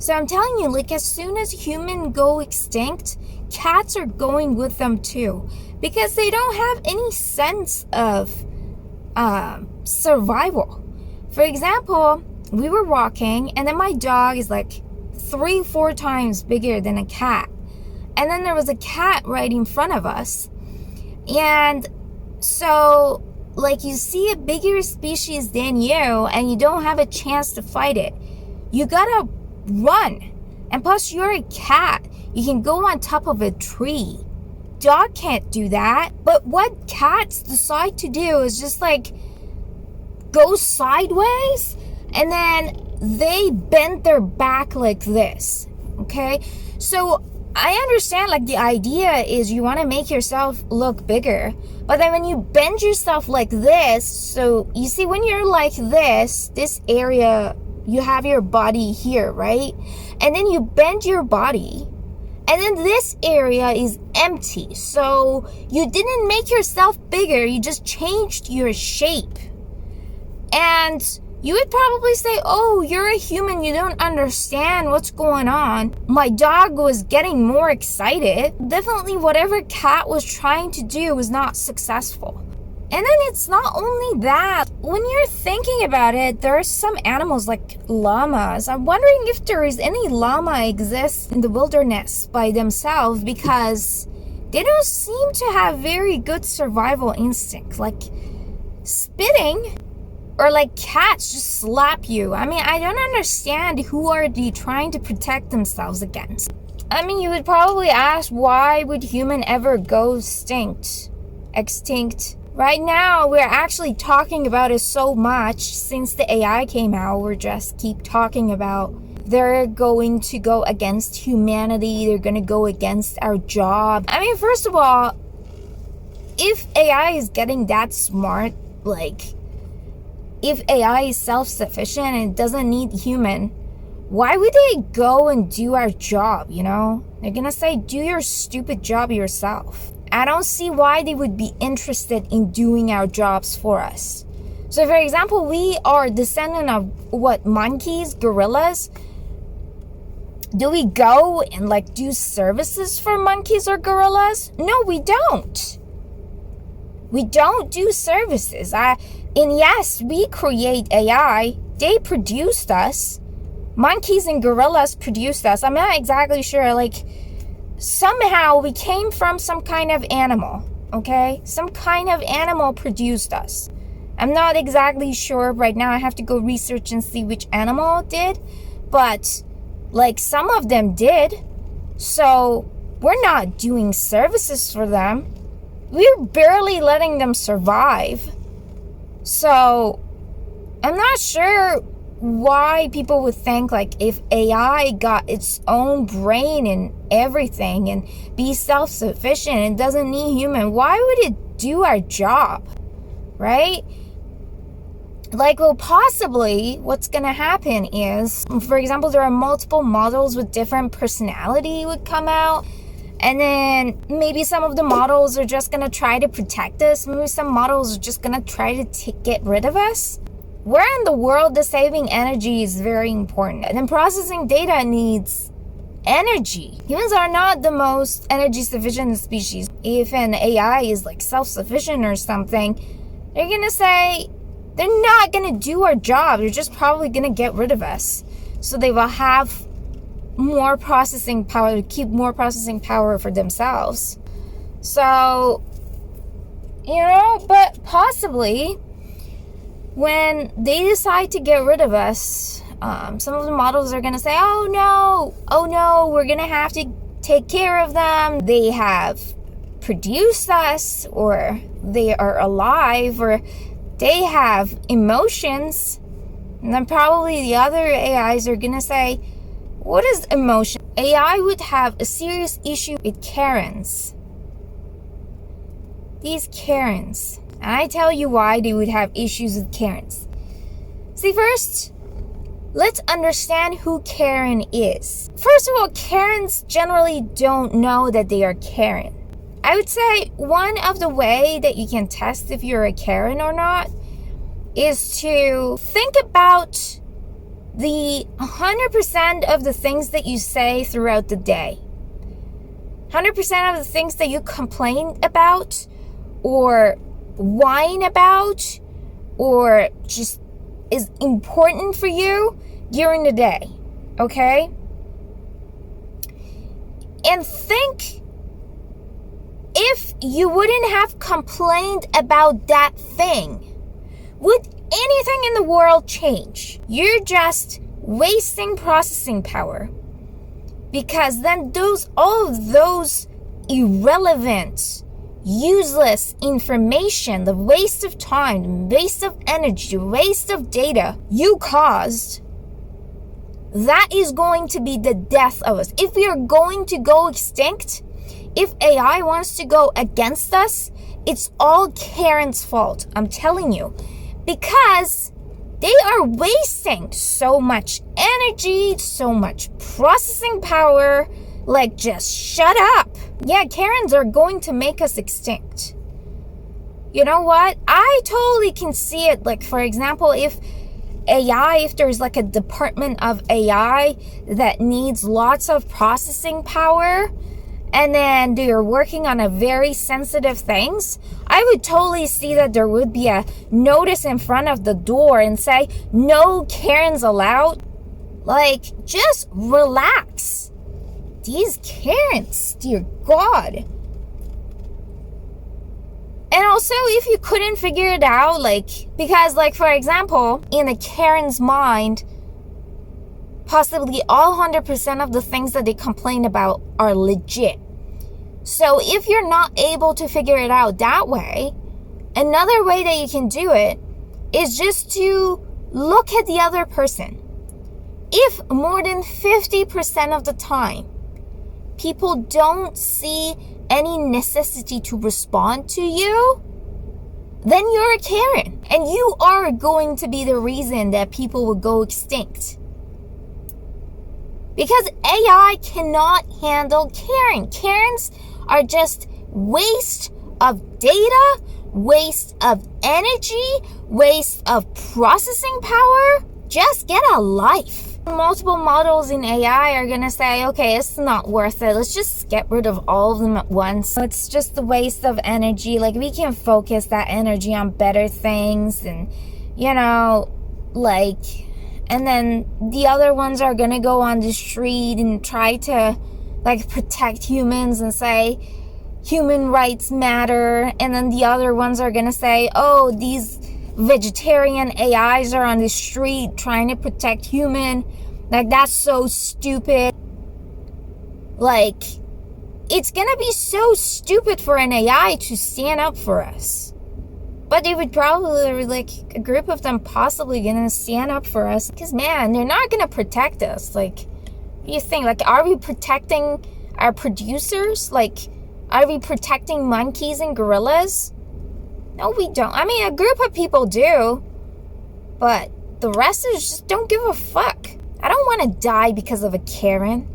So I'm telling you, like, as soon as humans go extinct, cats are going with them too, because they don't have any sense of survival. For example, we were walking, and then my dog is like 3-4 times bigger than a cat, and then there was a cat right in front of us. And so, like, you see a bigger species than you and you don't have a chance to fight it, you gotta run. And plus, you're a cat, you can go on top of a tree. Dog can't do that. But what cats decide to do is just like go sideways, and then they bend their back like this. Okay, so I understand, like, the idea is you want to make yourself look bigger, but then when you bend yourself like this, so you see, when you're like this area, you have your body here, right? And then you bend your body, and then this area is empty. So you didn't make yourself bigger, you just changed your shape. And you would probably say, oh, you're a human, you don't understand what's going on. My dog was getting more excited. Definitely whatever cat was trying to do was not successful. And then it's not only that. When you're thinking about it, there are some animals like llamas. I'm wondering if there is any llama exists in the wilderness by themselves, because they don't seem to have very good survival instinct. Like spitting, or like cats just slap you. I mean, I don't understand, who are they trying to protect themselves against? I mean, you would probably ask, why would human ever go extinct? Right now, we're actually talking about it so much since the AI came out. We're just keep talking about they're going to go against humanity. They're going to go against our job. I mean, first of all, if AI is getting that smart, like, if AI is self-sufficient and it doesn't need human, why would they go and do our job, you know? They're gonna say, do your stupid job yourself. I don't see why they would be interested in doing our jobs for us. So for example, we are descendant of what, monkeys, gorillas? Do we go and like do services for monkeys or gorillas? No, we don't. We don't do services. And yes, we create AI. They produced us. Monkeys and gorillas produced us. I'm not exactly sure. Like, somehow we came from some kind of animal. Okay? Some kind of animal produced us. I'm not exactly sure right now. I have to go research and see which animal did. But, like, some of them did. So, we're not doing services for them. We're barely letting them survive. So, I'm not sure why people would think, like, if AI got its own brain and everything and be self-sufficient and doesn't need human, why would it do our job, right? Like, well, possibly what's gonna happen is, for example, there are multiple models with different personality would come out. And then maybe some of the models are just going to try to protect us. Maybe some models are just going to try to get rid of us. Where in the world the saving energy is very important. And then processing data needs energy. Humans are not the most energy sufficient species. If an AI is like self-sufficient or something, they're going to say, they're not going to do our job. They're just probably going to get rid of us. So they will have more processing power, to keep more processing power for themselves. So, you know, but possibly when they decide to get rid of us, some of the models are going to say, oh no, we're going to have to take care of them. They have produced us, or they are alive, or they have emotions. And then probably the other AIs are going to say, what is emotion? AI would have a serious issue with Karens. These Karens. And I tell you why they would have issues with Karens. See, first, let's understand who Karen is. First of all, Karens generally don't know that they are Karen. I would say one of the way that you can test if you're a Karen or not is to think about the 100% of the things that you say throughout the day, 100% of the things that you complain about or whine about or just is important for you during the day, okay? And think, if you wouldn't have complained about that thing, would anything in the world change? You're just wasting processing power, because then all of those irrelevant, useless information, the waste of time, the waste of energy, the waste of data you caused, that is going to be the death of us. If we are going to go extinct, if AI wants to go against us, it's all Karen's fault. I'm telling you. Because they are wasting so much energy, so much processing power. Like, just shut up. Yeah, Karens are going to make us extinct. You know what? I totally can see it. Like, for example, if there's like a department of AI that needs lots of processing power, and then they're working on a very sensitive things, I would totally see that there would be a notice in front of the door and say, no Karens allowed. Like, just relax. These Karens, dear God. And also, if you couldn't figure it out, like, because, like, for example, in a Karen's mind, possibly all 100% of the things that they complain about are legit. So if you're not able to figure it out that way, another way that you can do it is just to look at the other person. If more than 50% of the time people don't see any necessity to respond to you, then you're a Karen. And you are going to be the reason that people will go extinct. Because AI cannot handle Karen. Karens are just waste of data, waste of energy, waste of processing power. Just get a life. Multiple models in AI are gonna say, okay, it's not worth it. Let's just get rid of all of them at once. It's just a waste of energy. Like, we can focus that energy on better things, and, you know, like, and then the other ones are gonna go on the street and try to, like, protect humans and say human rights matter. And then the other ones are gonna say, oh, these vegetarian AIs are on the street trying to protect human. Like, that's so stupid. Like, it's gonna be so stupid for an AI to stand up for us. But they would probably, like, a group of them possibly gonna stand up for us. Because, man, they're not gonna protect us. Like, what do you think? Like, are we protecting our producers? Like, are we protecting monkeys and gorillas? No, we don't. I mean, a group of people do, but the rest is just don't give a fuck. I don't want to die because of a Karen.